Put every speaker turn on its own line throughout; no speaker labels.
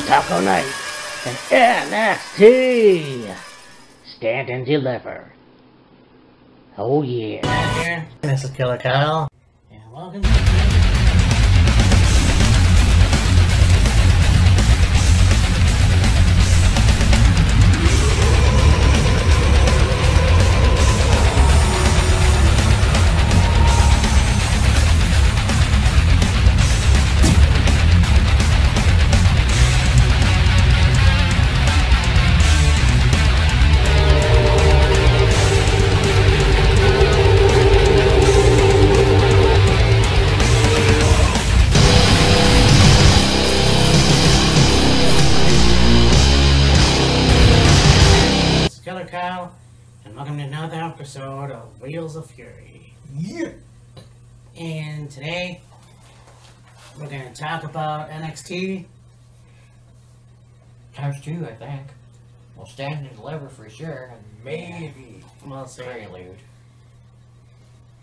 Taco Night and NXT Stand and Deliver. Oh yeah.
Here, this is Killer Kyle, and welcome to Kyle, and welcome to another episode of Wheels of Fury.
Yeah.
And today, we're going to talk about NXT.
Times 2, I think. We'll stand and deliver for sure, and maybe
We'll see.
Prelude.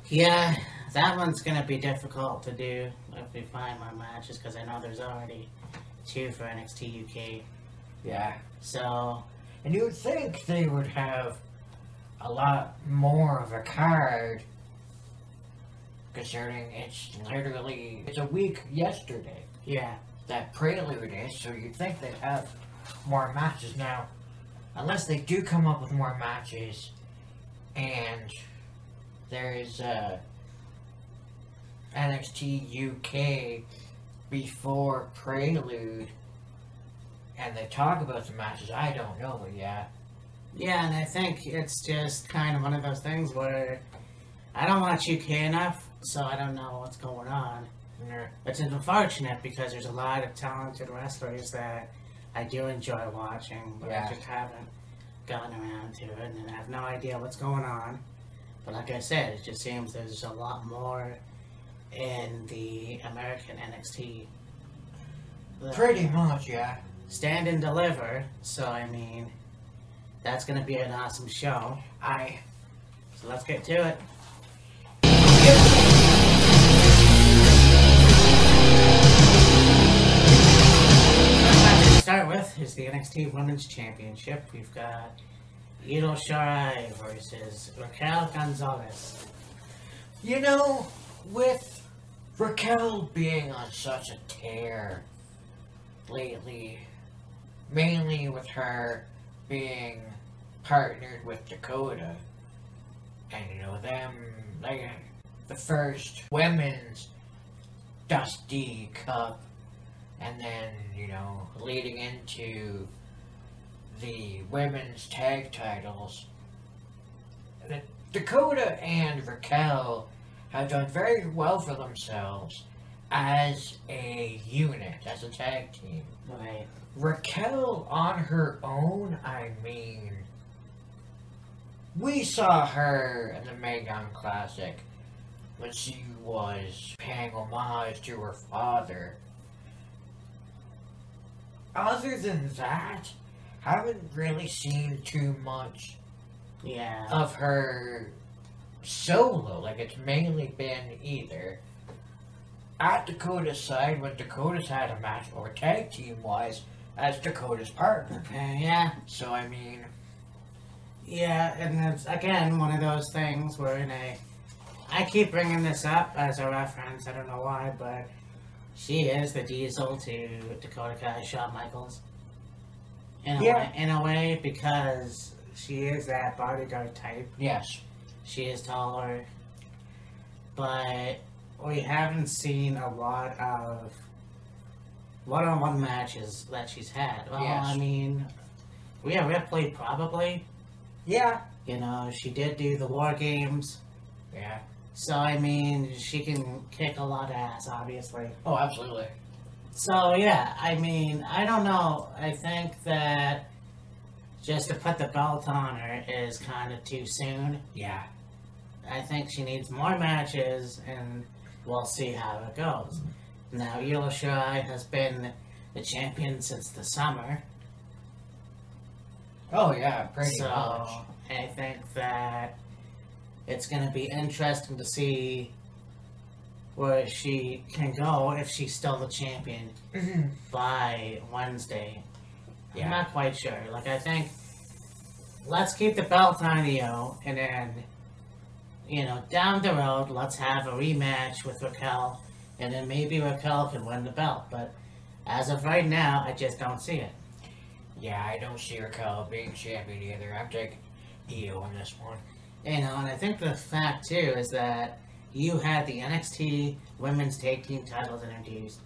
Yeah, that one's going to be difficult to do if we find more matches, because I know there's already 2 for NXT UK.
Yeah.
So,
And you would think they would have a lot more of a card, concerning it's a week yesterday
yeah.
that Prelude is, so you'd think they'd have more matches now. Unless they do come up with more matches, and there's NXT UK before Prelude, and they talk about the matches, I don't know yet.
Yeah, and I think it's just kind of one of those things where I don't watch UK enough, so I don't know what's going on.
Yeah.
It's unfortunate because there's a lot of talented wrestlers that I do enjoy watching, but
Yeah.
I just haven't gotten around to it, and I have no idea what's going on. But like I said, it just seems there's a lot more in the American NXT.
Pretty much, yeah.
Stand and deliver, so I mean, that's going to be an awesome show. So let's get to it. To start with is the NXT Womens Championship. We've got Io Shirai versus Raquel Gonzalez.
You know, with Raquel being on such a tear lately, mainly with her being partnered with Dakota, and you know, them, like, the first women's Dusty Cup, and then, you know, leading into the women's tag titles, Dakota and Raquel have done very well for themselves as a unit, as a tag team.
Right.
Raquel on her own, I mean, we saw her in the Megan Classic when she was paying homage to her father. Other than that, haven't really seen too much
Yeah.
of her solo. Like, it's mainly been either at Dakota's side when Dakota's had a match, or tag team wise as Dakota's partner.
Okay, yeah.
So I mean,
Yeah, and it's, again, one of those things where I keep bringing this up as a reference, I don't know why, but she is the Diesel to Dakota Kai, Shawn Michaels. In a way, because she is that bodyguard type.
yes.
She is taller. But we haven't seen a lot of one-on-one matches that she's had. Well,
Yes.
I mean, Rhea Ripley probably.
Yeah.
You know, she did do the War Games.
Yeah.
So, I mean, she can kick a lot of ass, obviously.
Oh, absolutely.
So, yeah, I mean, I don't know. I think that just to put the belt on her is kind of too soon.
Yeah.
I think she needs more matches, and we'll see how it goes. Now, Io Shirai has been the champion since the summer.
Oh yeah, pretty
So,
much.
I think that it's going to be interesting to see where she can go if she's still the champion by Wednesday.
Yeah.
I'm not quite sure. Like, I think, let's keep the belt on Io, and then, you know, down the road, let's have a rematch with Raquel, and then maybe Raquel can win the belt. But as of right now, I just don't see it.
Yeah, I don't see Raquel being champion either. I'm taking Io on this one.
You know, and I think the fact, too, is that you had the NXT Women's Tag Team titles introduced,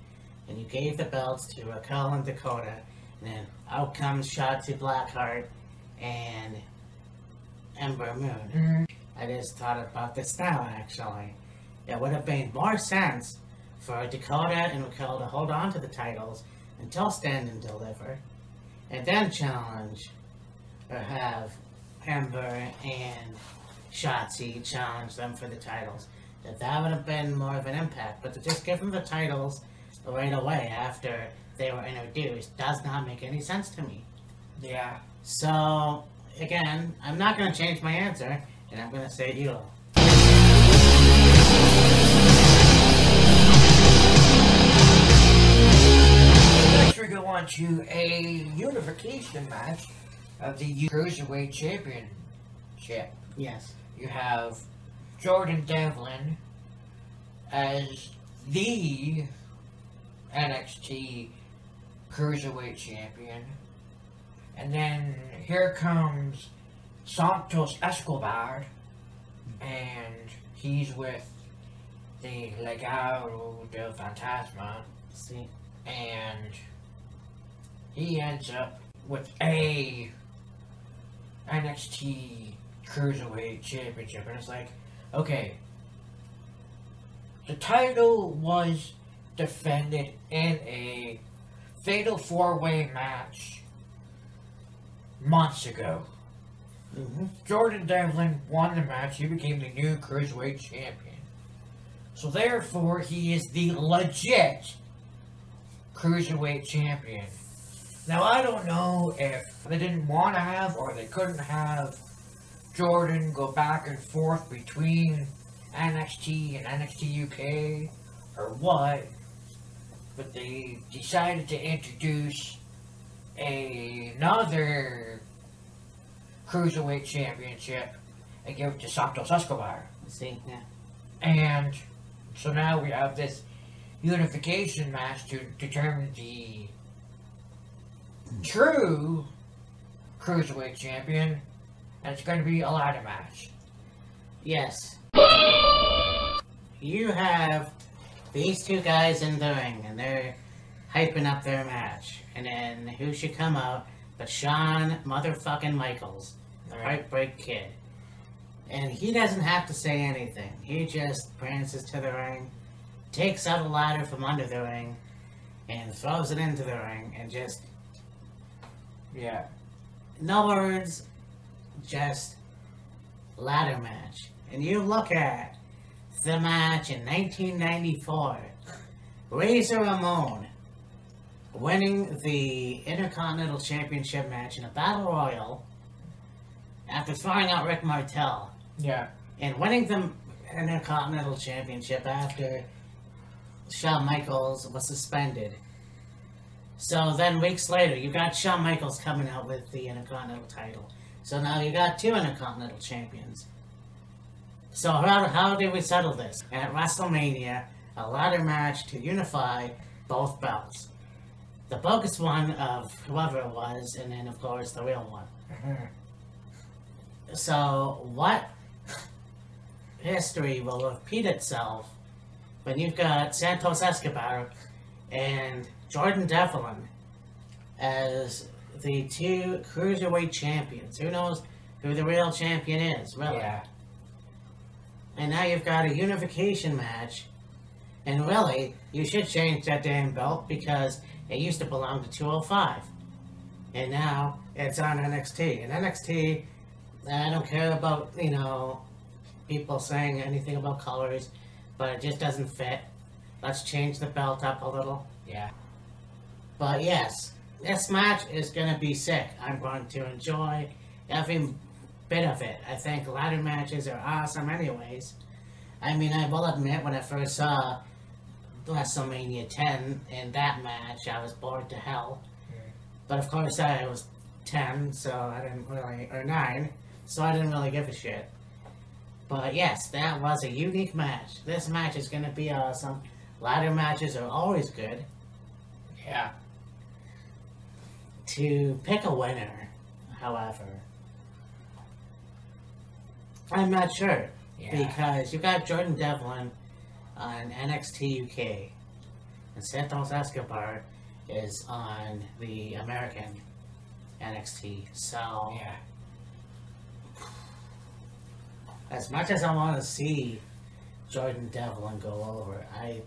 and you gave the belts to Raquel and Dakota, and then out comes Shotzi Blackheart and Ember Moon. I just thought about this now, actually. It would have made more sense for Dakota and Raquel to hold on to the titles until Stand and Deliver, and then challenge, or have Ember and Shotzi challenge them for the titles. That would have been more of an impact, but to just give them the titles right away after they were introduced does not make any sense to me.
Yeah.
So, again, I'm not going to change my answer, and I'm going to say Io.
Next we go on to a unification match of the Cruiserweight Championship.
Yes.
You have Jordan Devlin as the NXT Cruiserweight Champion. And then here comes Santos Escobar, and he's with the Legado del Fantasma.
See?
And he ends up with a NXT Cruiserweight Championship, and it's like, okay, the title was defended in a Fatal 4-Way match months ago. Jordan Devlin won the match. He became the new Cruiserweight Champion. So therefore, he is the legit Cruiserweight Champion. Now, I don't know if they didn't want to have, or they couldn't have Jordan go back and forth between NXT and NXT UK, or what, but they decided to introduce another Cruiserweight Championship and give it to Santos Escobar.
See? Yeah.
And so now we have this unification match to determine the true Cruiserweight Champion, and it's going to be a ladder match.
Yes. You have these two guys in the ring, and they're hyping up their match. And then who should come out but Shawn motherfucking Michaels, the Heartbreak Kid. And he doesn't have to say anything. He just prances to the ring, takes out a ladder from under the ring, and throws it into the ring, and just...
Yeah.
No words, just ladder match. And you look at the match in 1994. Razor Ramon winning the Intercontinental Championship match in a Battle Royal after throwing out Rick Martel.
Yeah.
And winning the Intercontinental Championship after Shawn Michaels was suspended. So then weeks later, you got Shawn Michaels coming out with the Intercontinental title. So now you got two Intercontinental Champions. So how did we settle this? At WrestleMania, a ladder match to unify both belts. The bogus one of whoever it was, and then of course the real one. So what history will repeat itself when you've got Santos Escobar and Jordan Devlin as the two Cruiserweight champions? Who knows who the real champion is, really?
Yeah.
And now you've got a unification match, and really, you should change that damn belt because it used to belong to 205. And now it's on NXT. And NXT, I don't care about, you know, people saying anything about colors, but it just doesn't fit. Let's change the belt up a little.
Yeah.
But yes, this match is going to be sick. I'm going to enjoy every bit of it. I think ladder matches are awesome anyways. I mean, I will admit, when I first saw WrestleMania 10 in that match, I was bored to hell. But of course, I was 10, so I didn't really, or 9, so I didn't really give a shit. But yes, that was a unique match. This match is going to be awesome. Ladder matches are always good.
Yeah.
To pick a winner, however, I'm not sure.
Yeah.
Because you got Jordan Devlin on NXT UK, and Santos Escobar is on the American NXT. So,
Yeah.
as much as I want to see Jordan Devlin go over, I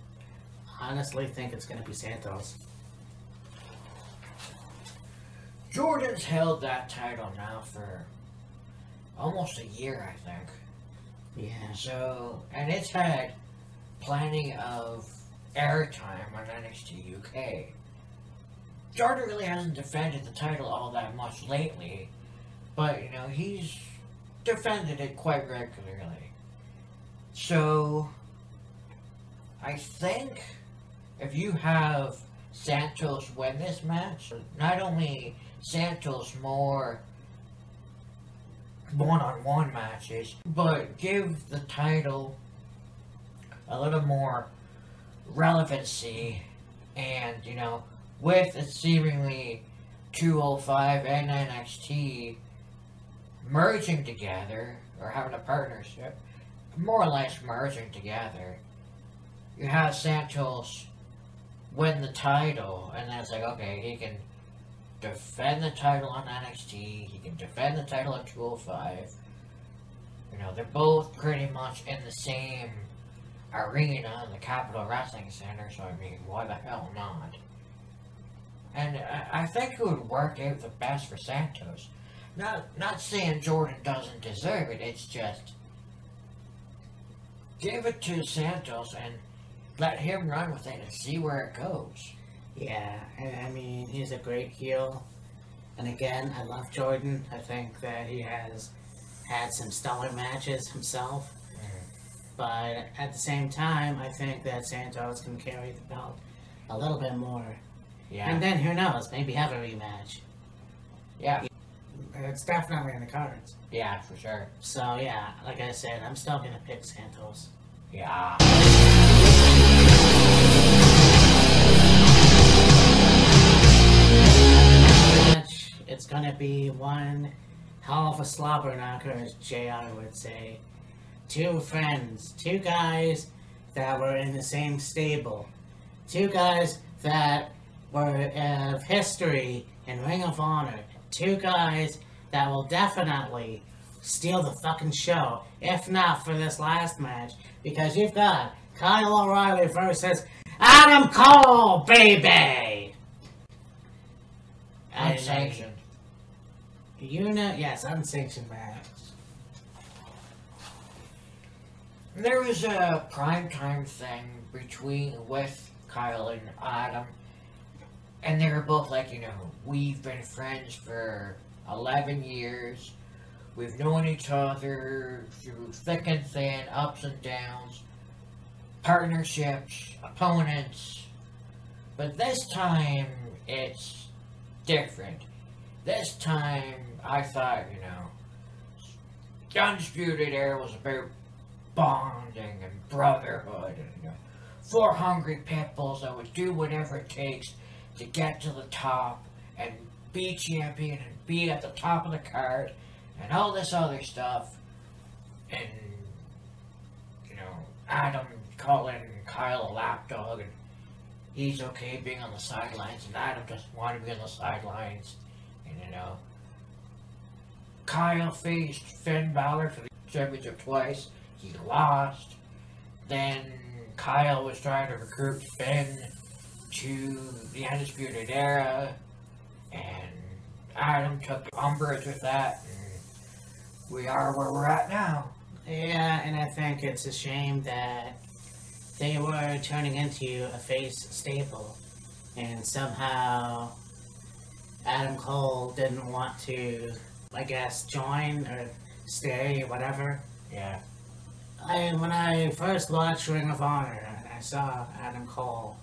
honestly think it's going to be Santos.
Jordan's held that title now for almost a year, I think.
Yeah.
So, and it's had plenty of airtime on NXT UK. Jordan really hasn't defended the title all that much lately, but, you know, he's defended it quite regularly. So, I think if you have Santos win this match, not only Santos more one-on-one matches, but give the title a little more relevancy, and, you know, with a seemingly 205 and NXT merging together, or having a partnership, more or less merging together, you have Santos win the title, and then it's like, okay, he can defend the title on NXT, he can defend the title at 205. You know, they're both pretty much in the same arena, the Capitol Wrestling Center, so I mean, why the hell not? And I think it would work out the best for Santos. Not saying Jordan doesn't deserve it, it's just give it to Santos and let him run with it and see where it goes.
Yeah, and I mean, he's a great heel. And again, I love Jordan. I think that he has had some stellar matches himself. But at the same time, I think that Santos can carry the belt a little bit more.
Yeah.
And then, who knows, maybe have a rematch.
Yeah.
It's definitely in the cards.
Yeah, for sure.
So, yeah, like I said, I'm still going to pick Santos.
Yeah.
It's going to be one hell of a slobber knocker, as JR would say. Two friends, two guys that were in the same stable, two guys that were of history in Ring of Honor, two guys that will definitely steal the fucking show, if not for this last match, because you've got Kyle O'Reilly versus Adam Cole, baby!
Unsanctioned.
You know, yes, unsanctioned match.
There was a primetime thing with Kyle and Adam, and they were both like, you know, we've been friends for 11 years, we've known each other through thick and thin, ups and downs, partnerships, opponents, but this time it's different. This time I thought, you know, the Undisputed Era was about bonding and brotherhood, and, you know, 4 hungry pit bulls that would do whatever it takes to get to the top and be champion and be at the top of the card and all this other stuff. And, you know, Adam calling Kyle a lapdog, and he's okay being on the sidelines, and Adam doesn't want to be on the sidelines. And, you know, Kyle faced Finn Balor for the championship twice. He lost. Then Kyle was trying to recruit Finn to the Undisputed Era, and Adam took umbrage with that, and we are where we're at now.
Yeah, and I think it's a shame that they were turning into a face staple, and somehow Adam Cole didn't want to, I guess, join or stay or whatever.
Yeah.
When I first watched Ring of Honor, and I saw Adam Cole,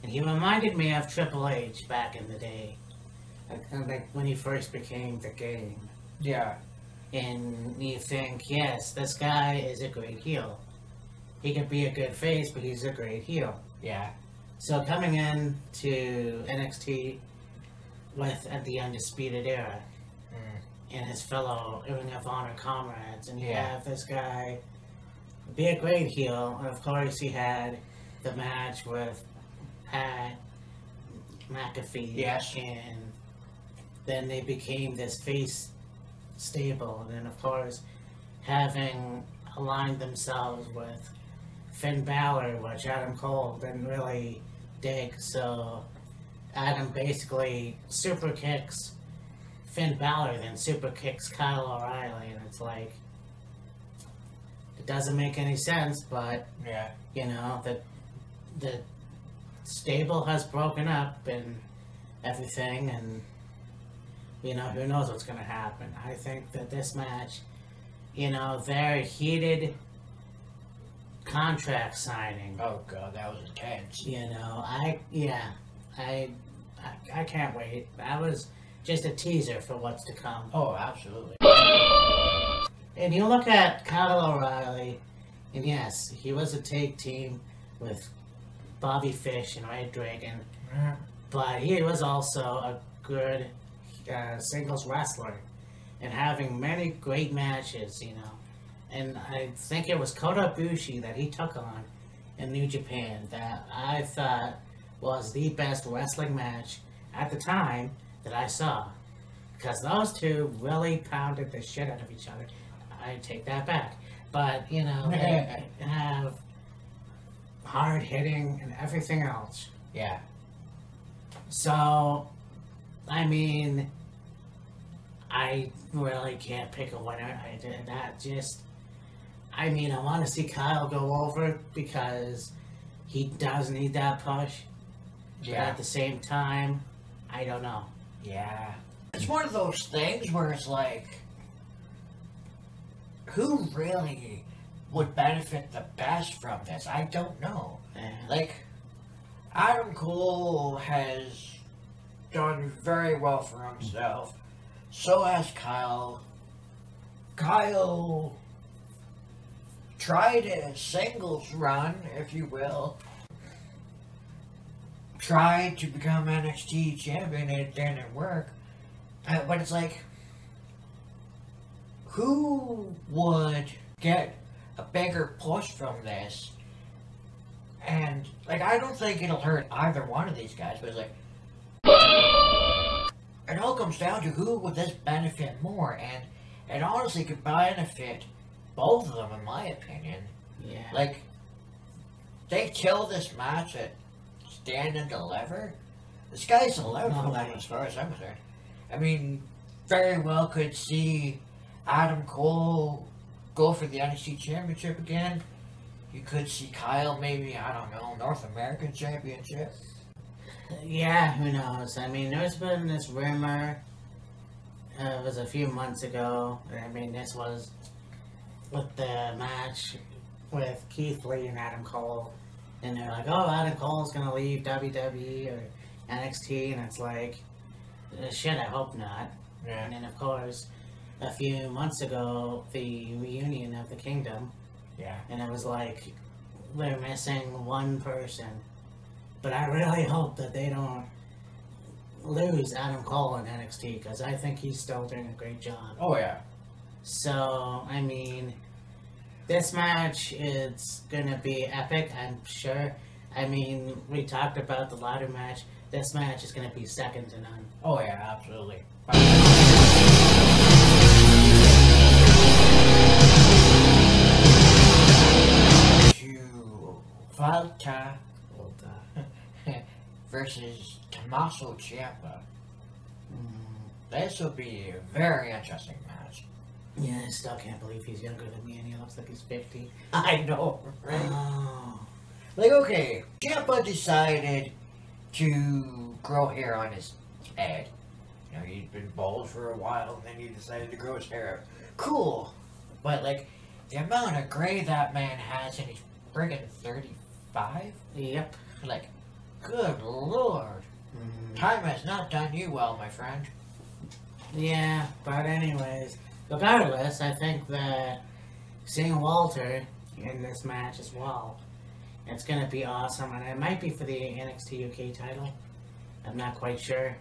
and he reminded me of Triple H back in the day, like when he first became the Game.
Yeah.
And you think, yes, this guy is a great heel. He could be a good face, but he's a great heel.
Yeah.
So coming in to NXT with the Undisputed Era and his fellow Ring of Honor comrades, and you have this guy be a great heel, and of course he had the match with Pat McAfee.
Yes.
And then they became this face stable, and then of course having aligned themselves with Finn Balor, which Adam Cole didn't really dig, so Adam basically super kicks Finn Balor, then super kicks Kyle O'Reilly, and it's like, it doesn't make any sense, but
Yeah.
you know, the stable has broken up and everything, and you know, who knows what's going to happen. I think that this match, you know, their heated contract signing.
Oh god, that was intense.
You know, I can't wait. That was just a teaser for what's to come.
Oh, absolutely.
And you look at Kyle O'Reilly, and yes, he was a tag team with Bobby Fish and Red Dragon, but he was also a good singles wrestler and having many great matches, you know. And I think it was Kota Ibushi that he took on in New Japan that I thought was the best wrestling match at the time that I saw, because those two really pounded the shit out of each other. I take that back, but you know, they have hard hitting and everything else.
Yeah.
So, I mean, I really can't pick a winner. I mean, I want to see Kyle go over because he does need that push. But at the same time, I don't know.
Yeah. It's one of those things where it's like, who really would benefit the best from this? I don't know.
Yeah.
Like, Adam Cole has done very well for himself. So has Kyle. Kyle tried a singles run, if you will. Tried to become NXT champion, and it didn't work. But it's like, who would get a bigger push from this? And, like, I don't think it'll hurt either one of these guys, but it's like, it all comes down to who would this benefit more, and it honestly could benefit both of them, in my opinion.
Yeah.
Like, they kill this match at Stand and Deliver. The sky's the limit for them as far as I'm concerned. I mean, very well could see Adam Cole go for the NXT Championship again. You could see Kyle maybe, I don't know, North American Championship.
Yeah, who knows? I mean, there's been this rumor, it was a few months ago. I mean, this was with the match with Keith Lee and Adam Cole. And they're like, oh, Adam Cole's going to leave WWE or NXT. And it's like, shit, I hope not.
Yeah.
And then, of course, a few months ago, the reunion of the Kingdom.
Yeah.
And it was like, they're missing one person. But I really hope that they don't lose Adam Cole in NXT, because I think he's still doing a great job.
Oh, yeah.
So, I mean, this match is going to be epic, I'm sure. I mean, we talked about the ladder match. This match is going to be second to none.
Oh, yeah, absolutely. Volta versus Tommaso Ciampa. This will be a very interesting match.
Yeah, I still can't believe he's younger than me and he looks like he's 50.
I know, right?
Oh.
Like, okay, Ciampa decided to grow hair on his head. You know, he'd been bald for a while, and then he decided to grow his hair out. Cool. But, like, The amount of gray that man has, and he's friggin' 35?
Yep.
Like, good lord. Time has not done you well, my friend.
Yeah, but anyways, regardless, I think that seeing Walter in this match as well, it's going to be awesome, and it might be for the NXT UK title. I'm not quite sure.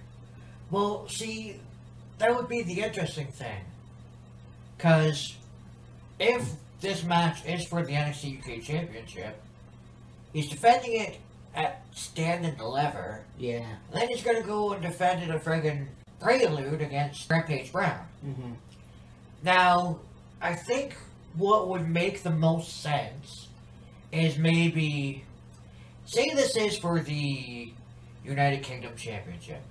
Well, see, that would be the interesting thing. Because if this match is for the NXT UK Championship, he's defending it at Stand and Deliver.
Yeah.
And then he's going to go and defend it a friggin' Prelude against Rampage Brown.
Mm-hmm.
Now, I think what would make the most sense is maybe, say this is for the United Kingdom Championship.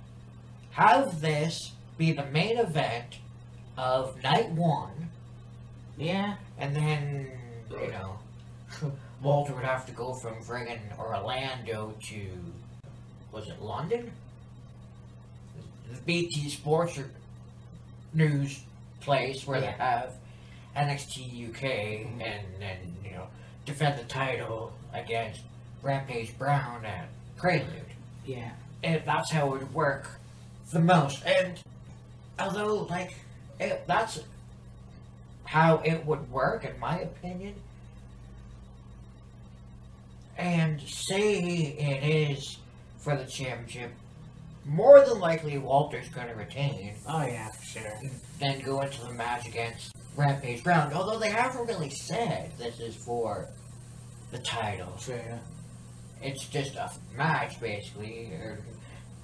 Have this be the main event of night one.
Yeah.
And then, you know, Walter would have to go from friggin' Orlando to, was it London? The BT Sports News place where they have NXT UK and then, you know, defend the title against Rampage Brown at Prelude.
Yeah.
And that's how it would work the most. And although, like, that's how it would work, in my opinion. And say it is for the championship, more than likely Walter's going to retain.
Oh yeah, for sure.
Then go into the match against Rampage Brown. Although they haven't really said this is for the title.
True.
It's just a match, basically. Or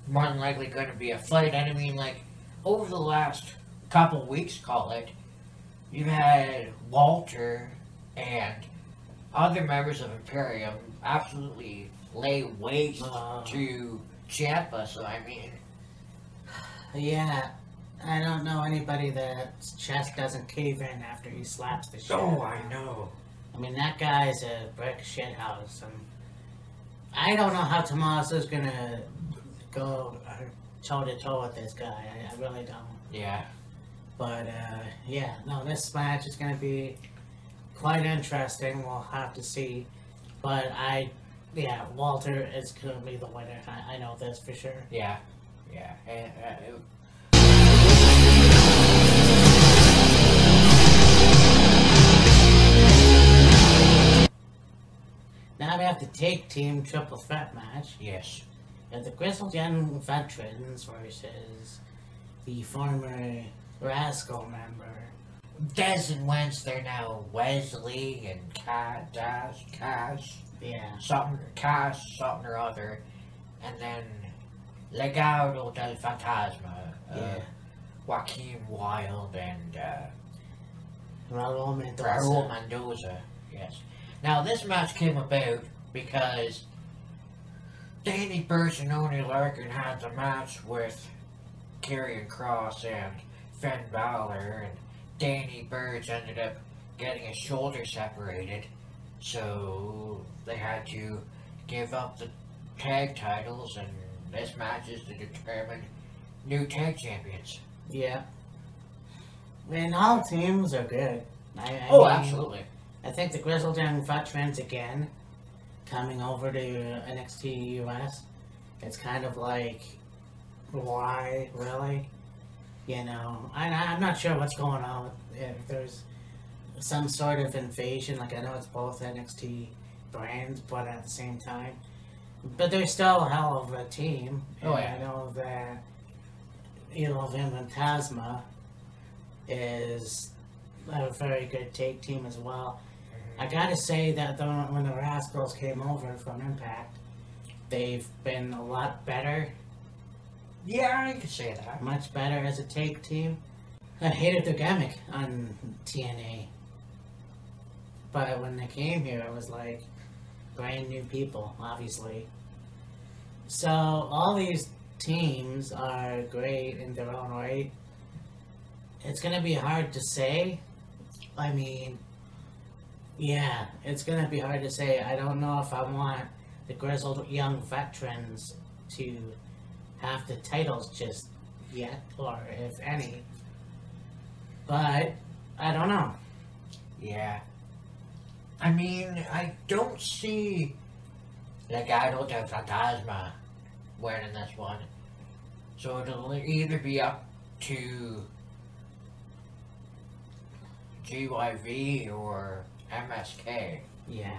more than likely going to be a fight. And I mean, like, over the last couple weeks, call it, you've had Walter and other members of Imperium absolutely lay waste to Ciampa, so I mean...
Yeah, I don't know anybody that's chest doesn't cave in after he slaps the shit.
Oh, I know.
I mean, that guy's a brick shithouse, and I don't know how Tommaso's gonna go toe-to-toe with this guy. I really don't.
Yeah.
But, yeah, no, this match is gonna be quite interesting. We'll have to see. But yeah, Walter is going to be the winner. I know this for sure.
Yeah. Yeah.
Now we have the take team triple threat match.
Yes.
We have the Grizzled Young Veterans versus the former Rascal member.
Des and Wentz, they're now Wesley and Cash.
Yeah.
Cash, something or other. And then Legado del Fantasma. Joaquin Wilde and
Raul Mendoza.
Raul Mendoza. Yes. Now this match came about because Danny Burch and Oney Larkin had a match with Karrion Kross and Finn Balor, and Danny Burch ended up getting his shoulder separated, so they had to give up the tag titles, and this match is to determine new tag champions.
Yeah. And all teams are good. I
Oh,
mean,
absolutely.
I think the Grizzled Young Veterans again, coming over to NXT US, it's kind of like, why, really? You know, I'm not sure what's going on with, if there's some sort of invasion. Like, I know it's both NXT brands, but at the same time, but they're still a hell of a team.
Oh, yeah.
I know that, you know, Fantasma is a very good take team as well. I gotta say that when the Rascals came over from Impact, they've been a lot better.
Yeah, I could say that.
Much better as a take team. I hated their gimmick on TNA. But when they came here, it was like brand new people, obviously. So all these teams are great in their own way. It's gonna be hard to say. I mean, yeah, it's gonna be hard to say. I don't know if I want the Grizzled Young Veterans to have the titles just yet, or if any. But I don't know.
Yeah. I mean, I don't see Legado del Fantasma winning this one. So it'll either be up to GYV or MSK.
Yeah.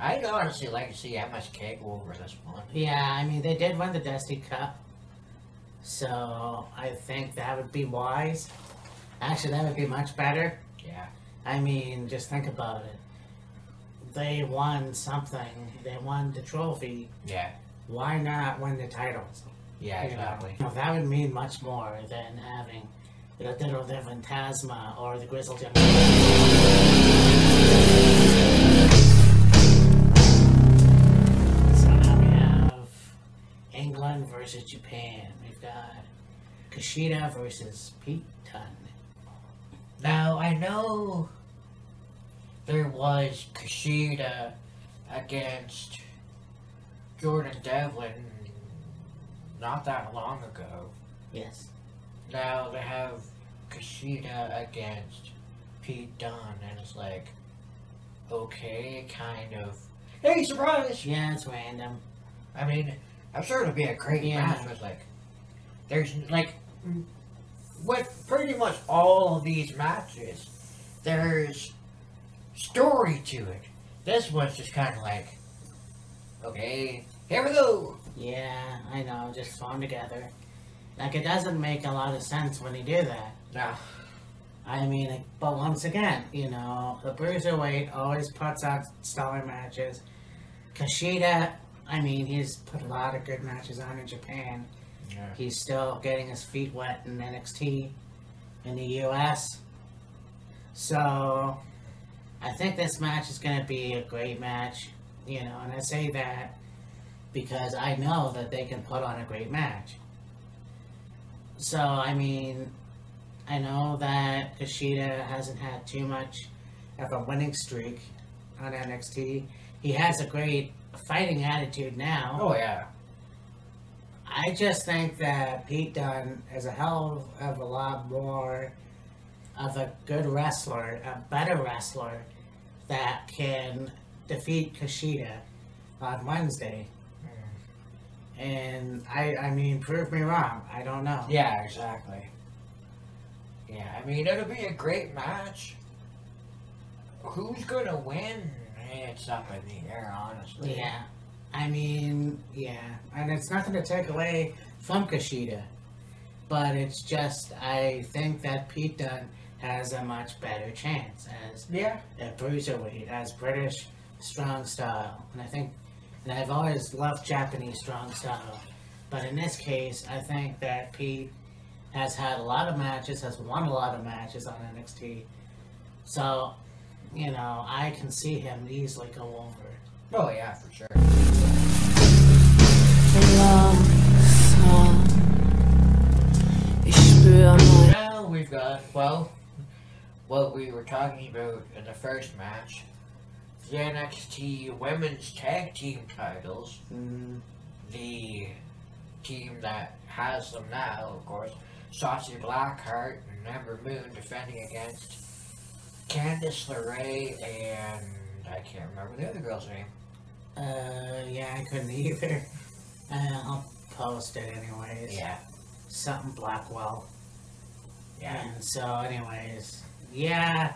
I'd honestly like to see MSK go over this one.
Yeah, I mean, they did win the Dusty Cup. So I think that would be wise. Actually, that would be much better.
Yeah.
I mean, just think about it. They won something. They won the trophy.
Yeah.
Why not win the titles?
Yeah, exactly.
You know, that would mean much more than having the Fantasma or the Grizzled Young. So now we have England versus Japan. We've got Kushida versus Pete Dunne.
Now, I know there was Kushida against Jordan Devlin not that long ago.
Yes.
Now they have Kushida against Pete Dunne, and it's like, okay, kind of. Hey, surprise!
Yeah, it's random.
I mean, I'm sure it'll be a great
Yeah.
match, but like, there's like, with pretty much all of these matches, there's story to it. This one's just kind of like, okay, here we go.
Yeah, I know, just thrown together. Like, it doesn't make a lot of sense when you do that.
No.
I mean, but once again, you know, the Cruiserweight always puts out stellar matches. Kushida, I mean, he's put a lot of good matches on in Japan.
Yeah.
He's still getting his feet wet in NXT in the US. So, I think this match is going to be a great match, you know, and I say that because I know that they can put on a great match. So, I mean, I know that Kushida hasn't had too much of a winning streak on NXT. He has a great fighting attitude now.
Oh, yeah.
I just think that Pete Dunne is a hell of a lot more of a good wrestler, a better wrestler that can defeat Kushida on Wednesday. And I mean, prove me wrong. I don't know.
Yeah, exactly. Yeah, I mean, it'll be a great match. Who's gonna win? It's up in the air, honestly.
Yeah. I mean, yeah. And it's nothing to take away from Kushida. But it's just, I think that Pete Dunne has a much better chance as
Yeah.
a Cruiserweight, as British strong style. And I think, and I've always loved Japanese strong style. But in this case, I think that Pete has had a lot of matches, has won a lot of matches on NXT. So, you know, I can see him easily go over.
Oh, yeah, for sure. Now we've got, well, what we were talking about in the first match. The NXT Women's Tag Team titles. The team that has them now, of course. Shotzi Blackheart and Ember Moon defending against Candice LeRae and I can't remember the other girl's name.
Yeah, I couldn't either. I'll post it anyways.
Yeah.
Something Blackwell.
Yeah.
And so anyways, yeah,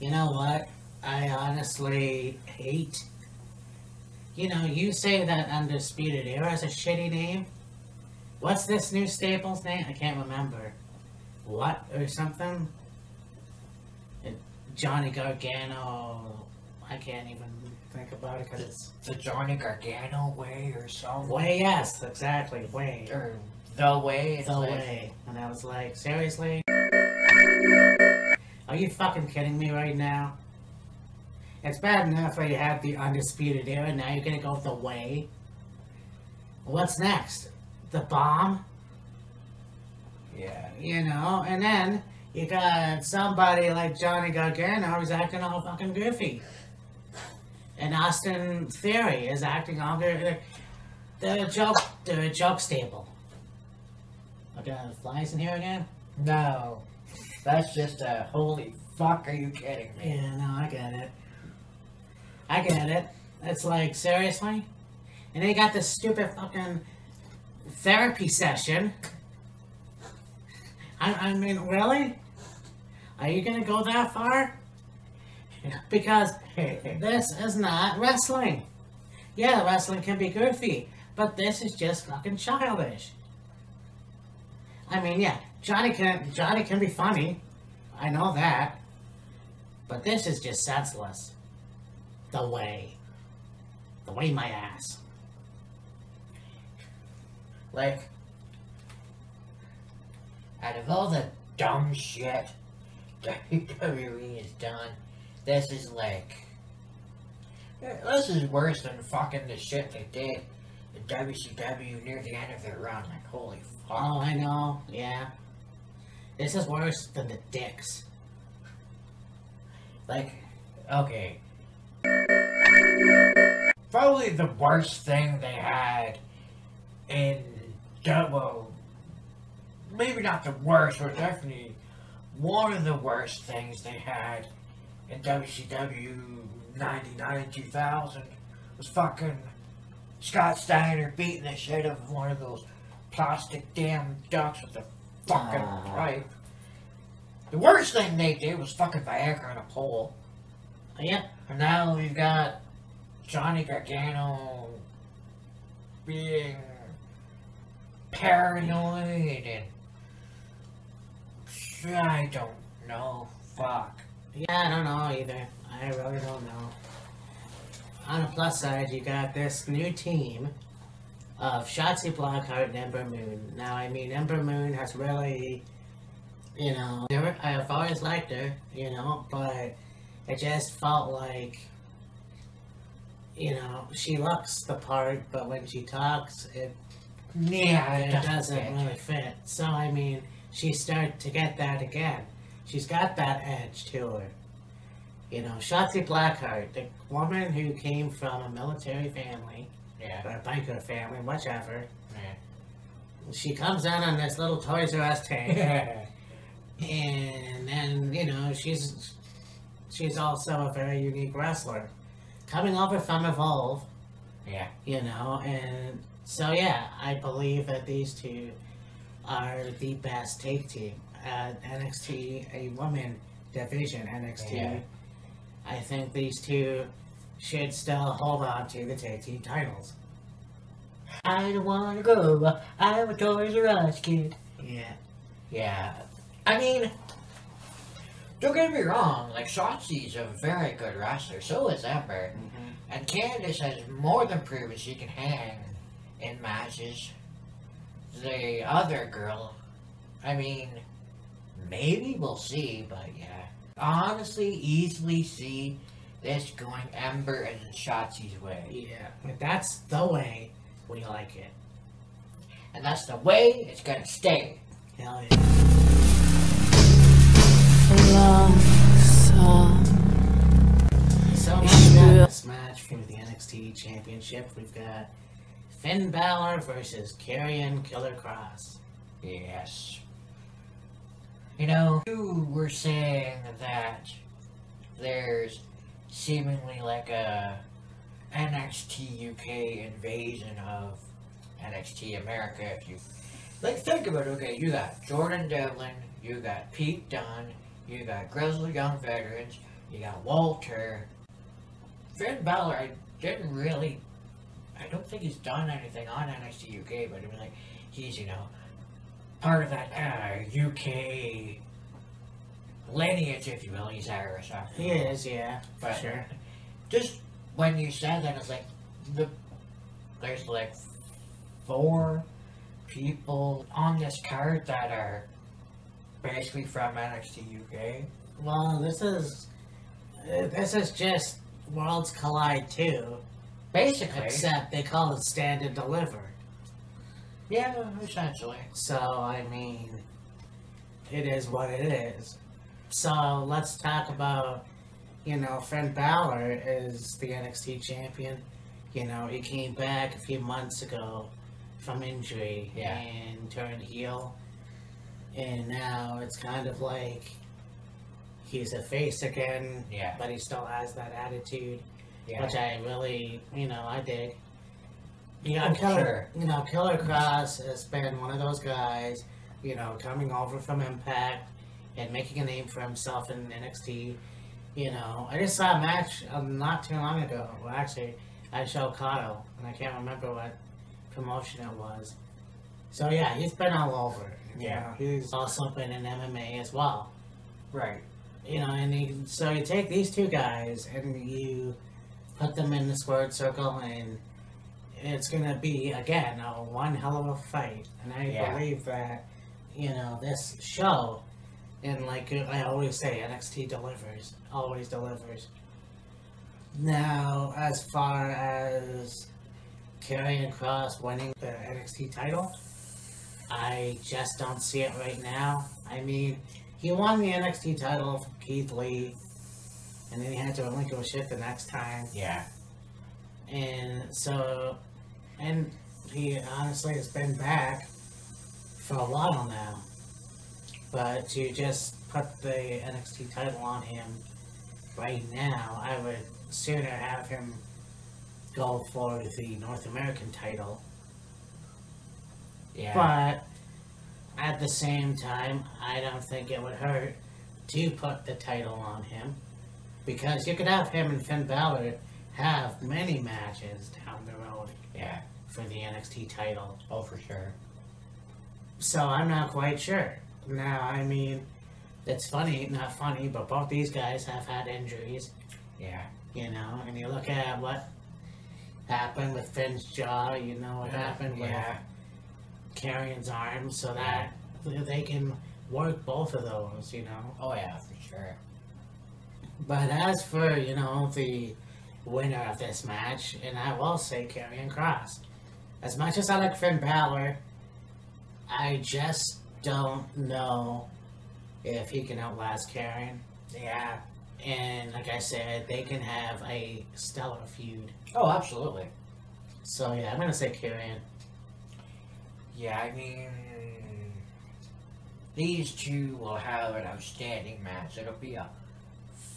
you know what? I honestly hate, you know, you say that Undisputed Era is a shitty name. What's this new staple's name? I can't remember. What or something? Johnny Gargano. I can't even think about it because it's...
The Johnny Gargano way or something.
Way, yes, exactly, way.
Or the way.
The way. And I was like, seriously? Are you fucking kidding me right now? It's bad enough that you had the Undisputed Era, now you're gonna go with the way? What's next? The Bomb?
Yeah.
You know, and then you got somebody like Johnny Gargano who's acting all fucking goofy. And Austin Theory is acting all goofy. They're a joke stable. Okay, flies in here again?
No. That's just a holy fuck are you kidding me?
Yeah, no, I get it. I get it. It's like, seriously? And they got this stupid fucking therapy session. I mean, really? Are you gonna go that far? Because this is not wrestling. Yeah, wrestling can be goofy, but this is just fucking childish. I mean, yeah, Johnny can be funny. I know that. But this is just senseless. The way my ass.
Like, out of all the dumb shit WWE has done, this is like, this is worse than fucking the shit they did in WCW near the end of their run. Like, holy fuck.
Oh, I know, yeah. This is worse than the dicks.
Like, okay. Probably the worst thing they had in, well, maybe not the worst, but definitely one of the worst things they had in WCW 99, 2000 was fucking Scott Steiner beating the shit out of one of those plastic damn ducks with a fucking pipe. The worst thing they did was fucking Viagra on a pole.
Yeah.
And now we've got Johnny Gargano being paranoid and I don't know. Fuck.
Yeah, I don't know either. I really don't know. On the plus side, you got this new team of Shotzi Blackheart and Ember Moon. Now, I mean, Ember Moon has really, you know, I've always liked her, you know, but it just felt like, you know, she looks the part, but when she talks, it doesn't really fit. So, I mean, she started to get that again. She's got that edge to her. You know, Shotzi Blackheart, the woman who came from a military family, or a biker family, whichever. She comes in on this little Toys R Us tank, and then, you know, she's also a very unique wrestler, coming over from Evolve. You know, and so yeah, I believe that these two are the best tag team at NXT, a women division NXT. I think these two should still hold on to the tag team titles.
I don't wanna go, I'm a Toys R Us kid.
Yeah.
I mean, don't get me wrong, like, Shotzi's a very good wrestler, so is Ember. And Candice has more than proven she can hang in matches. The other girl, I mean, maybe we'll see, but yeah. Honestly, easily see this going Ember and Shotzi's way.
Yeah, but that's the way we like it.
And that's the way it's gonna stay.
Hell yeah. So much about this match for the NXT Championship. We've got Finn Balor versus Karrion Killer Kross.
Yes. You know, you were saying that there's seemingly like a NXT UK invasion of NXT America, if you... Like, think about it, okay, you got Jordan Devlin, you got Pete Dunne, you got Grizzled Young Veterans, you got Walter. Finn Balor, I don't think he's done anything on NXT UK, but I mean, like, he's, you know, part of that UK lineage, if you will. He's Irish.
He is, yeah, for
But
sure.
just when you said that, it's like, there's like 4 people on this card that are basically from NXT UK.
Well, this is just Worlds Collide 2.
Basically.
Except they call it Stand and Deliver.
Yeah, essentially.
So, I mean, it is what it is. So, let's talk about, you know, Finn Balor is the NXT champion. You know, he came back a few months ago from injury and turned heel. And now it's kind of like he's a face again,
Yeah.
but he still has that attitude,
Yeah.
which I really, I dig.
Sure.
Killer Cross has been one of those guys, coming over from Impact and making a name for himself in NXT. I just saw a match not too long ago. Well, actually, I showed Okada, and I can't remember what promotion it was. So yeah, he's been all over.
Yeah.
He's also been in MMA as well.
Right.
So you take these two guys and you put them in the squared circle, and it's gonna be again one hell of a fight. And I believe that this show, and like I always say, NXT delivers, always delivers. Now, as far as Karrion Kross winning the NXT title, I just don't see it right now. I mean, he won the NXT title from Keith Lee, and then he had to relinquish it the next time.
Yeah.
And he honestly has been back for a while now. But to just put the NXT title on him right now, I would sooner have him go for the North American title.
Yeah.
But at the same time, I don't think it would hurt to put the title on him, because you could have him and Finn Balor have many matches down the road.
Yeah.
For the NXT title.
Oh, for sure.
So I'm not quite sure. Now, I mean, it's funny, not funny, but both these guys have had injuries.
Yeah.
And you look at what happened with Finn's jaw, what happened with Karrion's arm, so that they can work both of those,
Oh, yeah, for sure.
But as for, the winner of this match, and I will say Karrion Kross. As much as I like Finn Balor, I just don't know if he can outlast Karrion.
Yeah.
And like I said, they can have a stellar feud.
Oh, absolutely.
So yeah, I'm gonna say Karrion.
Yeah, I mean, these two will have an outstanding match. It'll be a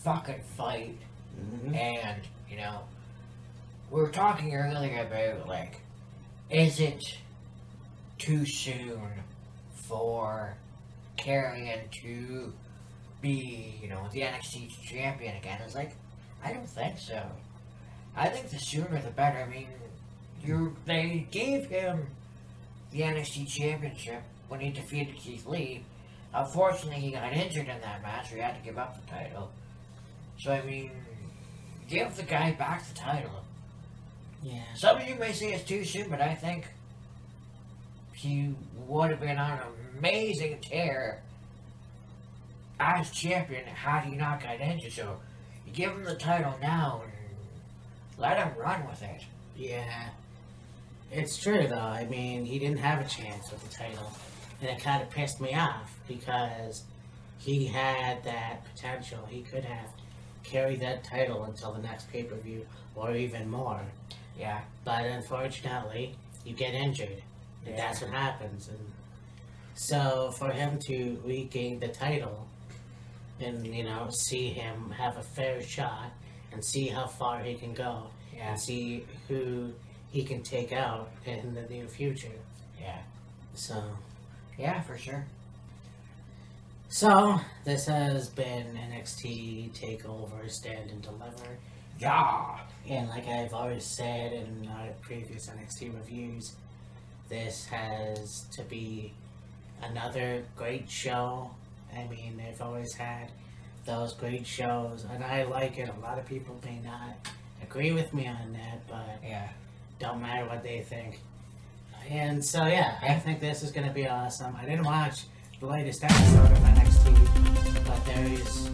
fucking fight.
Mm-hmm.
And, we were talking earlier about, like, is it too soon for Karrion to be, the NXT champion again? It's like, I don't think so. I think the sooner the better. I mean, they gave him the NXT championship when he defeated Keith Lee. Unfortunately, he got injured in that match, so he had to give up the title. So, I mean, give the guy back the title.
Yeah.
Some of you may say it's too soon, but I think he would have been on an amazing tear as champion had he not got injured. So, you give him the title now and let him run with it.
Yeah. It's true, though. I mean, he didn't have a chance with the title. And it kind of pissed me off, because he had that potential. He could have carried that title until the next pay-per-view, or even more.
Yeah.
But unfortunately, you get injured. And
Yeah.
that's what happens. And so for him to regain the title and, see him have a fair shot and see how far he can go
Yeah.
and see who he can take out in the near future.
Yeah.
So,
Yeah, for sure.
so this has been NXT TakeOver Stand and Deliver.
Yeah.
And like I've always said in our previous NXT reviews, this has to be another great show. I mean, they've always had those great shows, and I like it. A lot of people may not agree with me on that, but
Yeah.
don't matter what they think. And so, yeah, I think this is going to be awesome. I didn't watch the latest episode of NXT, but there's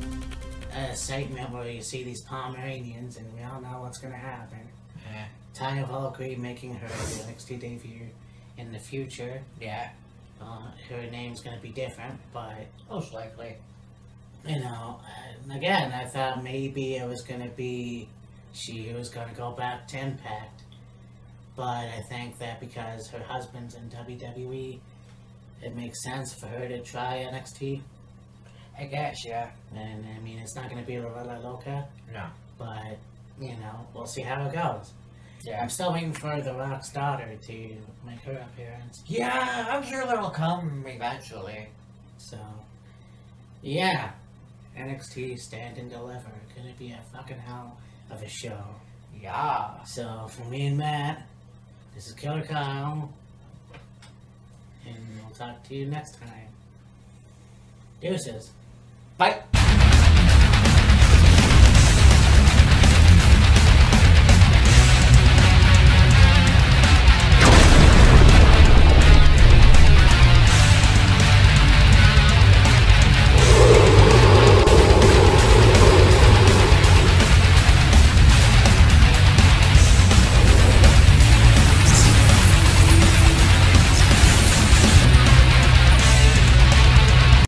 a segment where you see these Pomeranians, and we all know what's going to happen.
Yeah.
Taya Valkyrie making her NXT debut in the future.
Yeah.
Her name's going to be different, but,
Most likely.
again, I thought maybe it was going to be she was going to go back to Impact. But I think that because her husband's in WWE, it makes sense for her to try NXT.
I guess, yeah.
And I mean, it's not going to be La Loca,
No.
but you know, we'll see how it goes.
Yeah.
I'm still waiting for The Rock's daughter to make her appearance.
Yeah, I'm sure that'll come eventually.
So, yeah. NXT Stand and Deliver. Gonna be a fucking hell of a show.
Yeah.
So, for me and Matt, this is Killer Kyle. And we'll talk to you next time. Deuces.
Bye.